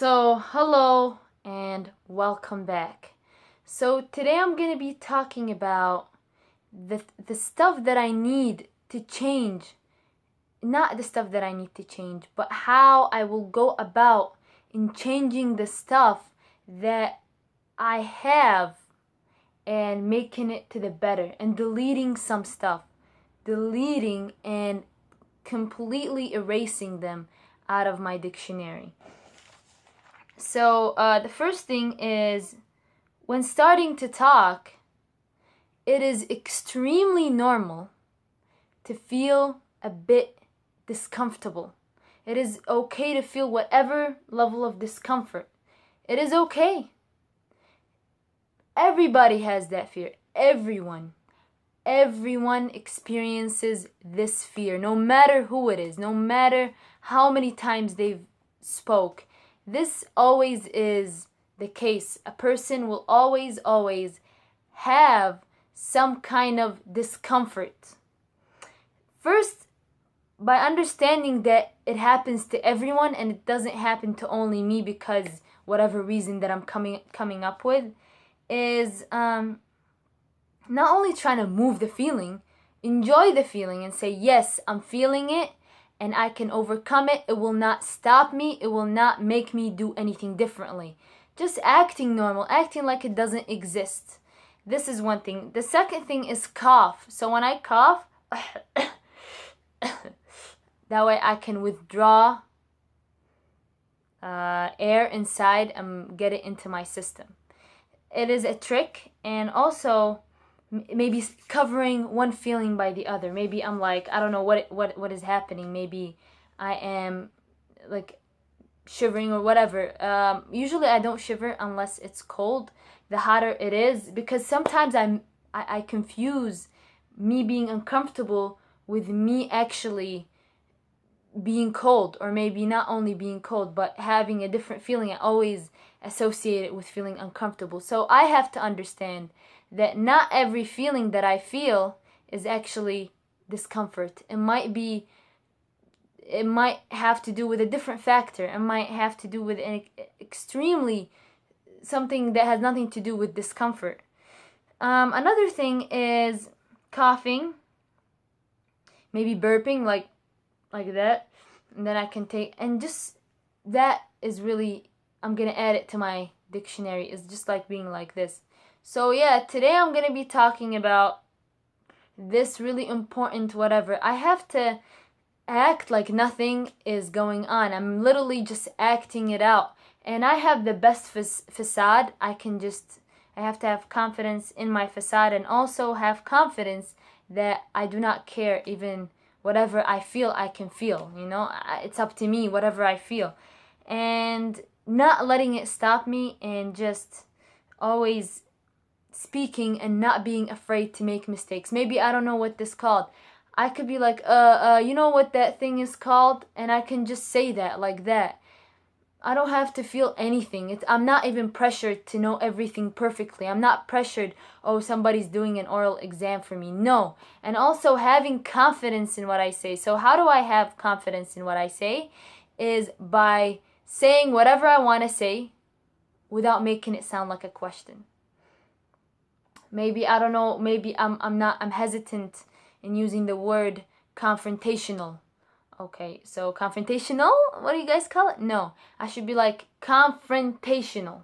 Hello and welcome back. So today I'm going to be talking about the stuff that I need to change. Not the stuff that I need to change, but how I will go about in changing the stuff that I have and making it to the better, and deleting some stuff. Deleting and completely erasing them out of my dictionary. So the first thing is, when starting to talk, it is extremely normal to feel a bit discomfortable. It is okay to feel whatever level of discomfort. It is okay. Everybody has that fear. Everyone experiences this fear, no matter who it is, no matter how many times they've spoke. This always is the case. A person will always have some kind of discomfort. First, by understanding that it happens to everyone and it doesn't happen to only me because whatever reason that I'm coming up with, is not only trying to move the feeling, enjoy the feeling and say, yes, I'm feeling it and I can overcome it. It will not stop me. It will not make me do anything differently. Just acting normal, acting like it doesn't exist. This is one thing. The second thing is cough. So when I cough, that way I can withdraw air inside and get it into my system. It is a trick, and also maybe covering one feeling by the other. Maybe I'm like, I don't know what is happening. Maybe I am like shivering or whatever. Usually I don't shiver unless it's cold. The hotter it is, because sometimes I confuse me being uncomfortable with me actually being cold, or maybe not only being cold but having a different feeling. I always associate it with feeling uncomfortable. So I have to understand that not every feeling that I feel is actually discomfort. It might have to do with a different factor. It might have to do with an extremely something that has nothing to do with discomfort. Another thing is coughing, maybe burping like that, and then I can take, and just that is really, I'm gonna add it to my dictionary. It's just like being like this. So yeah, today I'm gonna be talking about this really important whatever. I have to act like nothing is going on. I'm literally just acting it out, and I have the best facade. I have to have confidence in my facade, and also have confidence that I do not care. Even whatever I feel, I can feel, it's up to me, whatever I feel. And not letting it stop me, and just always speaking and not being afraid to make mistakes. Maybe I don't know what this called. I could be like, you know what that thing is called? And I can just say that like that. I don't have to feel anything. I'm not even pressured to know everything perfectly. I'm not pressured, oh, somebody's doing an oral exam for me. No. And also having confidence in what I say. So how do I have confidence in what I say? Is by saying whatever I want to say without making it sound like a question. Maybe, I don't know, maybe I'm hesitant in using the word confrontational. Okay, so confrontational, what do you guys call it? No, I should be like confrontational.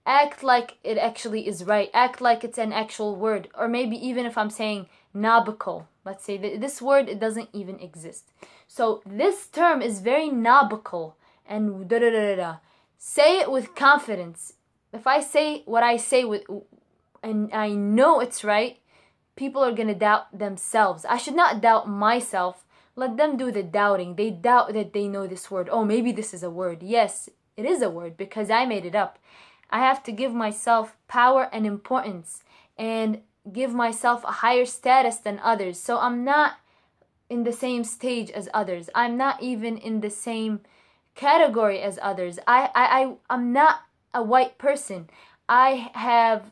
Act like it actually is right. Act like it's an actual word. Or maybe even if I'm saying nautical, let's say this word, it doesn't even exist. So this term is very nautical and da-da-da-da-da. Say it with confidence. If I say what I say and I know it's right, people are going to doubt themselves. I should not doubt myself. Let them do the doubting. They doubt that they know this word. Oh, maybe this is a word. Yes, it is a word because I made it up. I have to give myself power and importance and give myself a higher status than others. So I'm not in the same stage as others. I'm not even in the same category as others. I'm not a white person. I have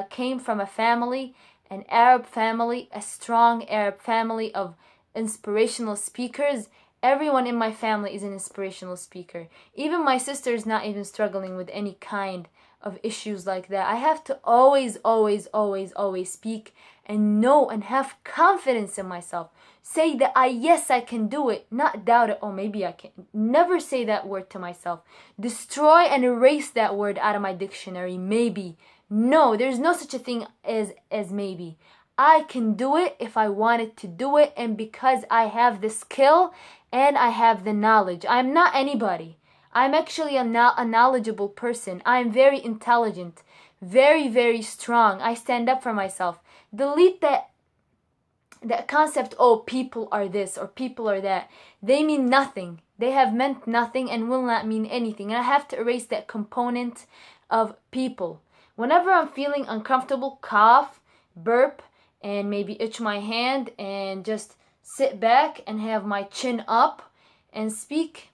came from a family, an Arab family, a strong Arab family of inspirational speakers, Everyone in my family is an inspirational speaker. Even my sister is not even struggling with any kind of issues like that. I have to always, always, always, always speak and know and have confidence in myself. Say that yes, I can do it, not doubt it. Oh, maybe I can. Never say that word to myself. Destroy and erase that word out of my dictionary. Maybe. No, there's no such a thing as maybe. I can do it if I wanted to do it, and because I have the skill and I have the knowledge. I'm not anybody. I'm actually a knowledgeable person. I'm very intelligent, very, very strong. I stand up for myself. Delete that concept, oh, people are this or people are that. They mean nothing. They have meant nothing and will not mean anything. And I have to erase that component of people. Whenever I'm feeling uncomfortable, cough, burp, and maybe itch my hand and just sit back and have my chin up and speak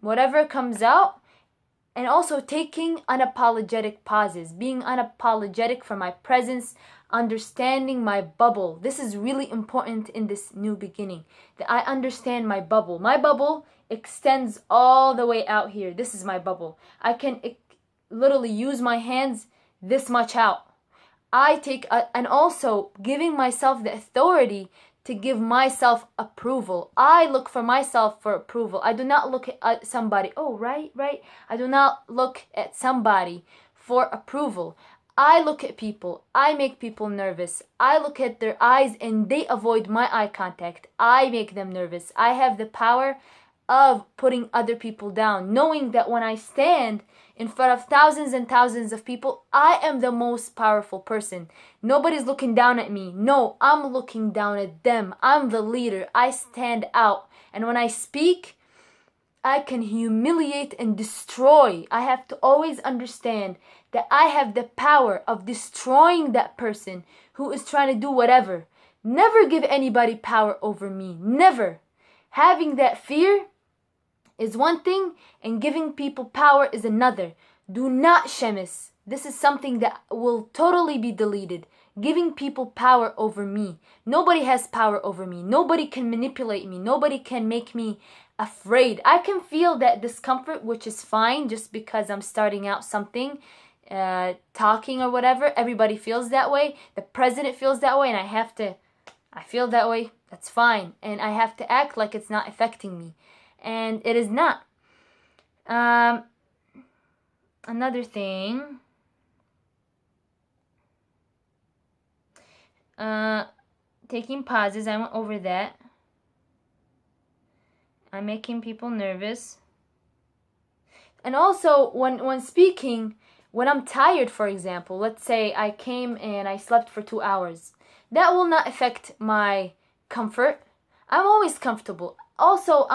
whatever comes out. And also taking unapologetic pauses, being unapologetic for my presence, understanding my bubble. This is really important in this new beginning, that I understand my bubble. My bubble extends all the way out here. This is my bubble. I can literally use my hands this much out. And also giving myself the authority to give myself approval. I look for myself for approval. I do not look at somebody, oh, right. I do not look at somebody for approval. I look at people. I make people nervous. I look at their eyes and they avoid my eye contact. I make them nervous. I have the power of putting other people down, knowing that when I stand in front of thousands and thousands of people, I am the most powerful person. Nobody's looking down at me. No, I'm looking down at them. I'm the leader. I stand out. And when I speak, I can humiliate and destroy. I have to always understand that I have the power of destroying that person who is trying to do whatever. Never give anybody power over me. Never. Having that fear is one thing and giving people power is another. Do not, Shemis. This is something that will totally be deleted. Giving people power over me. Nobody has power over me. Nobody can manipulate me. Nobody can make me afraid. I can feel that discomfort, which is fine just because I'm starting out something, talking or whatever. Everybody feels that way. The president feels that way, and I feel that way. That's fine. And I have to act like it's not affecting me. And it is not. Another thing. Taking pauses. I went over that. I'm making people nervous. And also, when speaking, when I'm tired, for example, let's say I came and I slept for 2 hours. That will not affect my comfort. I'm always comfortable. Also,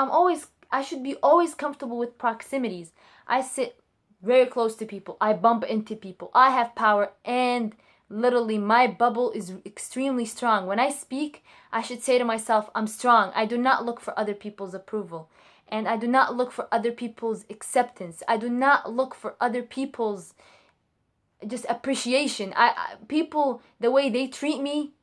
I should be always comfortable with proximities. I sit very close to people. I bump into people. I have power, and literally my bubble is extremely strong. When I speak, I should say to myself, I'm strong. I do not look for other people's approval. And I do not look for other people's acceptance. I do not look for other people's just appreciation. People, the way they treat me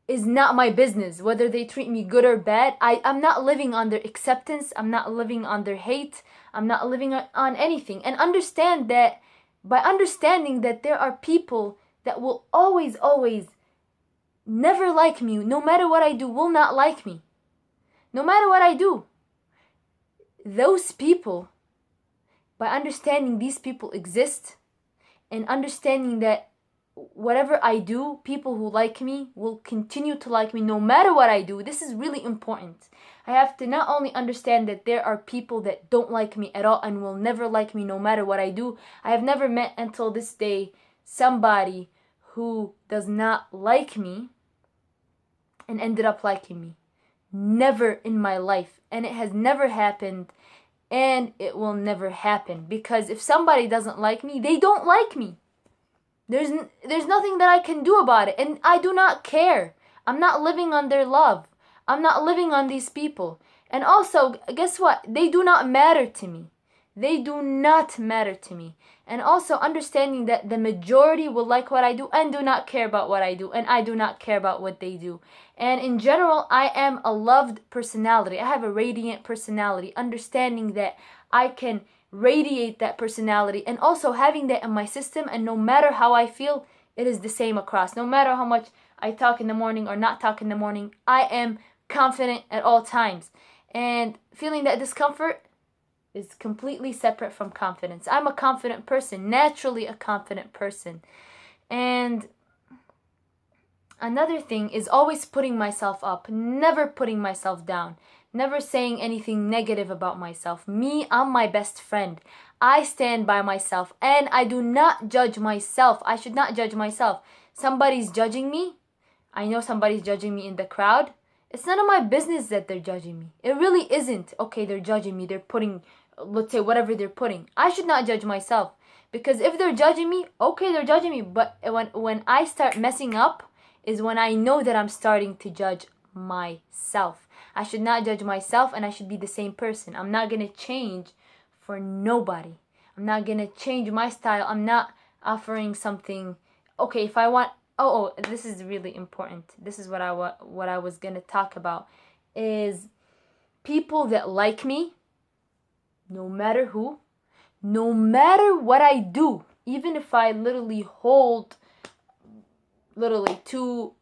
is not my business, whether they treat me good or bad. I'm not living on their acceptance. I'm not living on their hate. I'm not living on anything. And understand that by understanding that there are people that will always, always never like me, no matter what I do, will not like me. No matter what I do. Those people, by understanding these people exist and understanding that whatever I do, people who like me will continue to like me no matter what I do. This is really important. I have to not only understand that there are people that don't like me at all and will never like me no matter what I do. I have never met until this day somebody who does not like me and ended up liking me. Never in my life. And it has never happened, and it will never happen. Because if somebody doesn't like me, they don't like me. There's nothing that I can do about it, and I do not care. I'm not living on their love. I'm not living on these people. And also, guess what? They do not matter to me. they do not matter to me. And also understanding that the majority will like what I do and do not care about what I do, and I do not care about what they do. And in general, I am a loved personality. I have a radiant personality, understanding that I can radiate that personality, and also having that in my system, and no matter how I feel, it is the same across. No matter how much I talk in the morning or not talk in the morning, I am confident at all times. And feeling that discomfort is completely separate from confidence. I'm a confident person, naturally a confident person. And another thing is always putting myself up, never putting myself down, never saying anything negative about myself. Me, I'm my best friend. I stand by myself, and I do not judge myself. I should not judge myself. Somebody's judging me. I know somebody's judging me in the crowd. It's none of my business that they're judging me. It really isn't. Okay, they're judging me. They're putting, let's say, whatever they're putting. I should not judge myself. Because if they're judging me, okay, they're judging me. But when I start messing up is when I know that I'm starting to judge myself. I should not judge myself, and I should be the same person. I'm not going to change for nobody. I'm not going to change my style. I'm not offering something. Okay, if I want, this is really important. This is what I was going to talk about, is people that like me, no matter who, no matter what I do, even if I literally hold two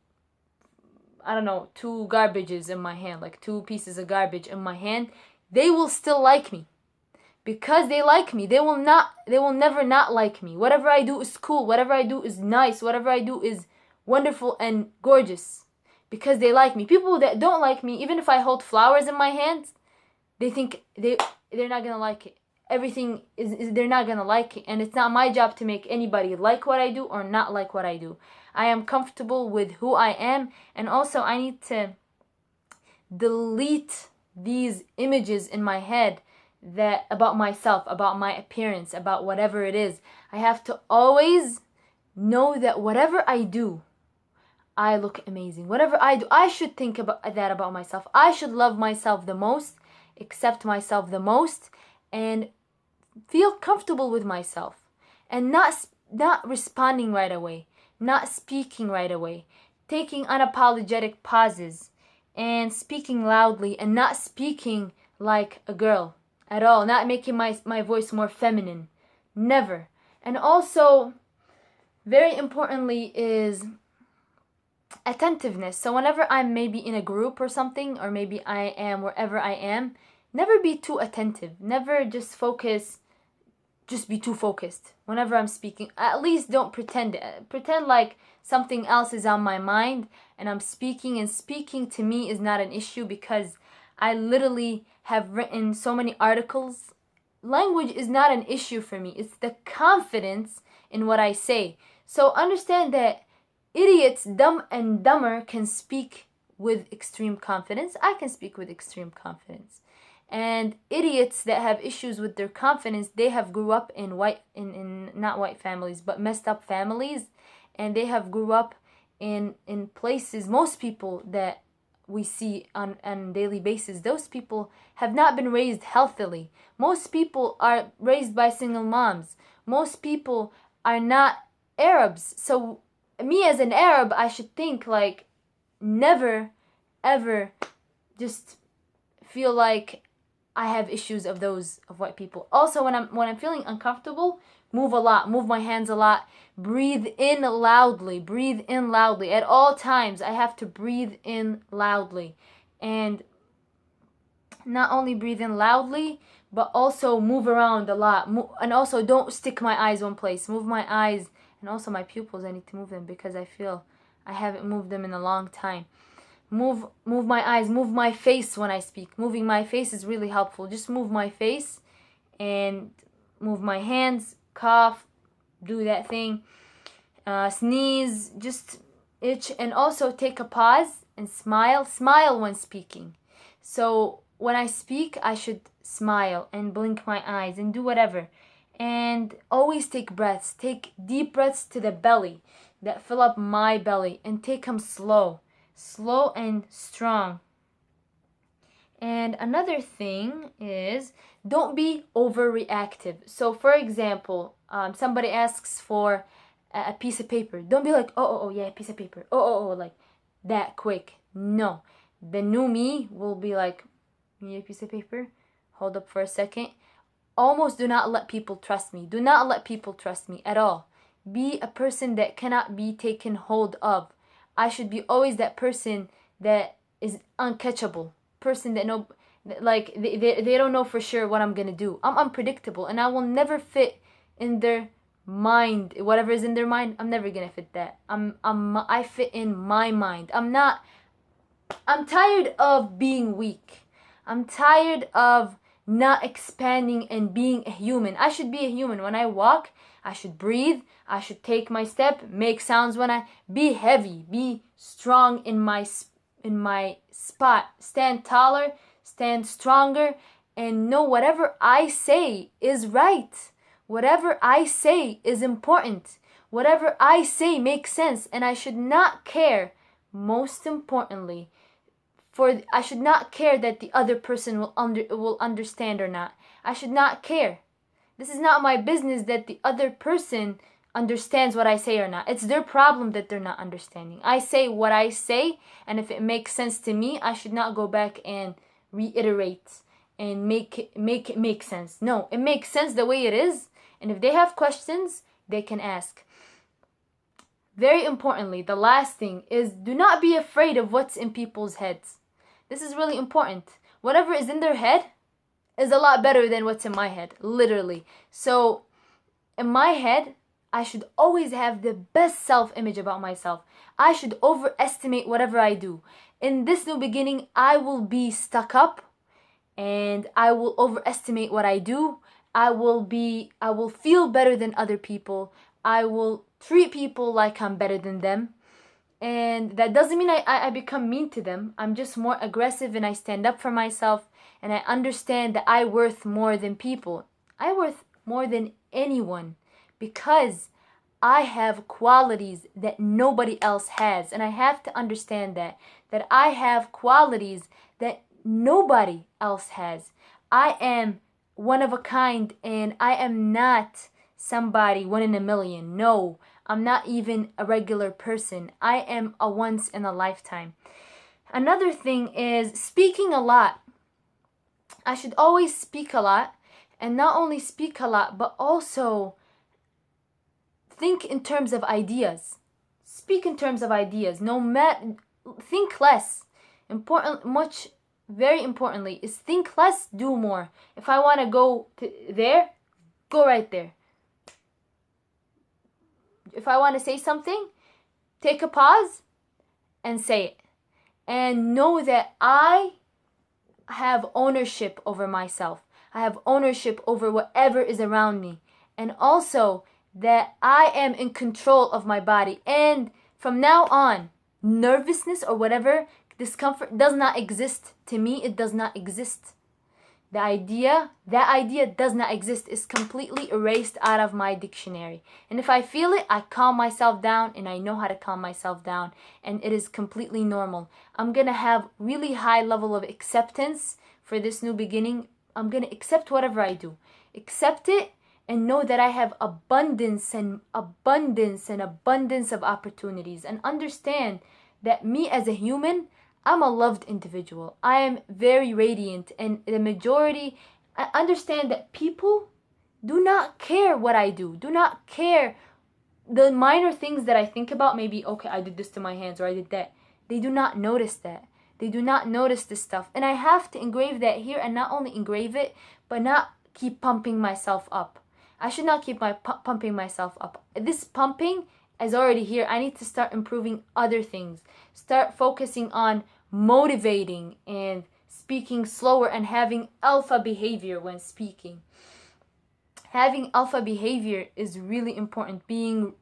garbages in my hand, like 2 pieces of garbage in my hand, they will still like me. Because they like me, they will never not like me. Whatever I do is cool, whatever I do is nice, whatever I do is wonderful and gorgeous. Because they like me. People that don't like me, even if I hold flowers in my hands, they think they're not gonna like it. Everything is they're not gonna like it, and it's not my job to make anybody like what I do or not like what I do. I am comfortable with who I am, and also I need to delete these images in my head that about myself, about my appearance, about whatever it is. I have to always know that whatever I do, I look amazing. Whatever I do, I should think about that about myself. I should love myself the most, accept myself the most, and feel comfortable with myself, and not responding right away, not speaking right away, taking unapologetic pauses, and speaking loudly, and not speaking like a girl at all, not making my voice more feminine, never. And also, very importantly, is attentiveness. So whenever I'm maybe in a group or something, or maybe I am wherever I am, never be too attentive. Never just be too focused whenever I'm speaking. At least don't pretend like something else is on my mind and I'm speaking, and speaking to me is not an issue, because I literally have written so many articles. Language is not an issue for me. It's the confidence in what I say. So understand that idiots, dumb and dumber, can speak with extreme confidence. I can speak with extreme confidence. And idiots that have issues with their confidence, they have grew up in not white families, but messed up families, and they have grew up in places. Most people that we see on daily basis, those people have not been raised healthily. Most people are raised by single moms. Most people are not Arabs. So me as an Arab, I should think like, never ever just feel like I have issues of white people. Also, when I'm feeling uncomfortable, move a lot, move my hands a lot, breathe in loudly at all times. I have to breathe in loudly, and not only breathe in loudly, but also move around a lot. And also don't stick my eyes one place. Move my eyes, and also my pupils. I need to move them because I feel I haven't moved them in a long time. Move my eyes, move my face when I speak. Moving my face is really helpful. Just move my face and move my hands, cough, do that thing, sneeze, just itch, and also take a pause and smile. Smile when speaking. So when I speak, I should smile and blink my eyes and do whatever. And always take breaths. Take deep breaths to the belly that fill up my belly, and take them slow and strong. And another thing is, don't be overreactive. So, for example, somebody asks for a piece of paper. Don't be like, oh, yeah, a piece of paper. Oh, like that quick. No. The new me will be like, you need a piece of paper? Hold up for a second. Almost do not let people trust me. Do not let people trust me at all. Be a person that cannot be taken hold of. I should be always that person that is uncatchable. Person that know, like they don't know for sure what I'm gonna do. I'm unpredictable and I will never fit in their mind. Whatever is in their mind, I'm never gonna fit that. I fit in my mind. I'm tired of being weak. I'm tired of not expanding and being a human. I should be a human. When I walk, I should breathe. I should take my step, make sounds when I be heavy, be strong in my spot, stand taller, stand stronger, and know whatever I say is right. Whatever I say is important. Whatever I say makes sense, and I should not care, most importantly, I should not care that the other person will understand or not. I should not care. This is not my business that the other person understands what I say or not. It's their problem that they're not understanding. I say what I say, and if it makes sense to me, I should not go back and reiterate and make it make sense. No, it makes sense the way it is, and if they have questions, they can ask. Very importantly, the last thing is, do not be afraid of what's in people's heads. This is really important. Whatever is in their head is a lot better than what's in my head, literally. So, in my head, I should always have the best self-image about myself. I should overestimate whatever I do. In this new beginning, I will be stuck up and I will overestimate what I do. I will feel better than other people. I will treat people like I'm better than them. And that doesn't mean I become mean to them. I'm just more aggressive and I stand up for myself and I understand that I worth more than people. I worth more than anyone because I have qualities that nobody else has. And I have to understand that I have qualities that nobody else has. I am one of a kind and I am not somebody one in a million. No, I'm not even a regular person. I am a once in a lifetime. Another thing is speaking a lot. I should always speak a lot, and not only speak a lot, but also think in terms of ideas. Speak in terms of ideas. Think less. Very importantly, is think less, do more. If I want to go there, go right there. If I want to say something, take a pause and say it. And know that I have ownership over myself. I have ownership over whatever is around me. And also that I am in control of my body. And from now on, nervousness or whatever, discomfort does not exist. To me, it does not exist. That idea does not exist, is completely erased out of my dictionary. And if I feel it, I calm myself down and I know how to calm myself down. And it is completely normal. I'm going to have really high level of acceptance for this new beginning. I'm going to accept whatever I do. Accept it and know that I have abundance of opportunities. And understand that me as a human, I'm a loved individual. I am very radiant, and the majority, I understand that people do not care what I do. Do not care the minor things that I think about. Maybe, okay, I did this to my hands or I did that. They do not notice that. They do not notice this stuff. And I have to engrave that here, and not only engrave it, but not keep pumping myself up. I should not keep pumping myself up. This pumping is already here. I need to start improving other things. Start focusing on motivating and speaking slower and having alpha behavior when speaking. Having alpha behavior is really important. Being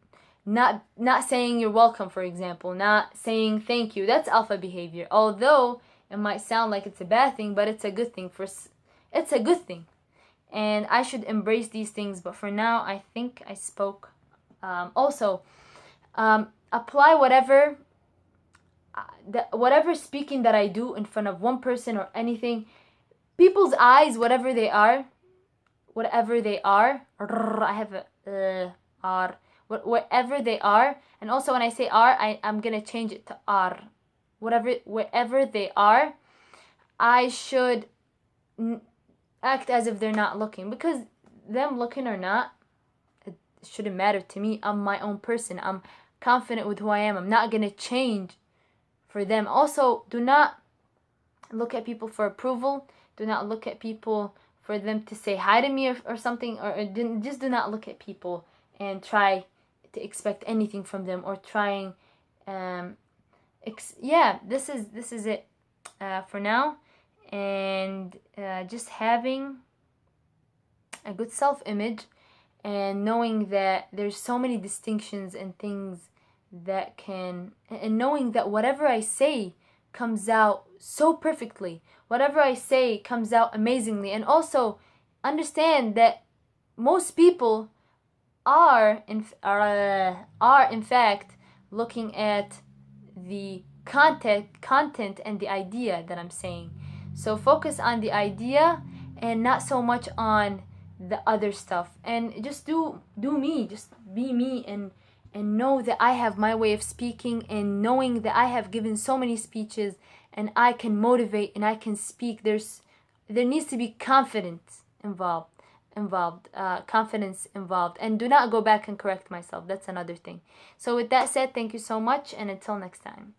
not saying you're welcome, for example, not saying thank you. That's alpha behavior. Although it might sound like it's a bad thing, but it's a good thing. It's a good thing. And I should embrace these things. But for now, I think I spoke. Also, apply whatever speaking that I do in front of one person or anything, people's eyes, whatever they are, I have a R, whatever they are. And also when I say R, I'm gonna change it to R. Wherever they are, I should act as if they're not looking, because them looking or not, it shouldn't matter to me. I'm my own person. I'm confident with who I am. I'm not gonna change for them. Also, do not look at people for approval. Do not look at people for them to say hi to me or something, or just do not look at people and try to expect anything from them, or trying this is it for now. And just having a good self-image, and knowing that there's so many distinctions and things that can, and knowing that whatever I say comes out so perfectly, whatever I say comes out amazingly. And also understand that most people are in fact looking at the content and the idea that I'm saying. So focus on the idea and not so much on the other stuff. And just do me, just be me, and know that I have my way of speaking, and knowing that I have given so many speeches and I can motivate and I can speak. There needs to be confidence involved, confidence involved. And do not go back and correct myself. That's another thing. So with that said, thank you so much, and until next time.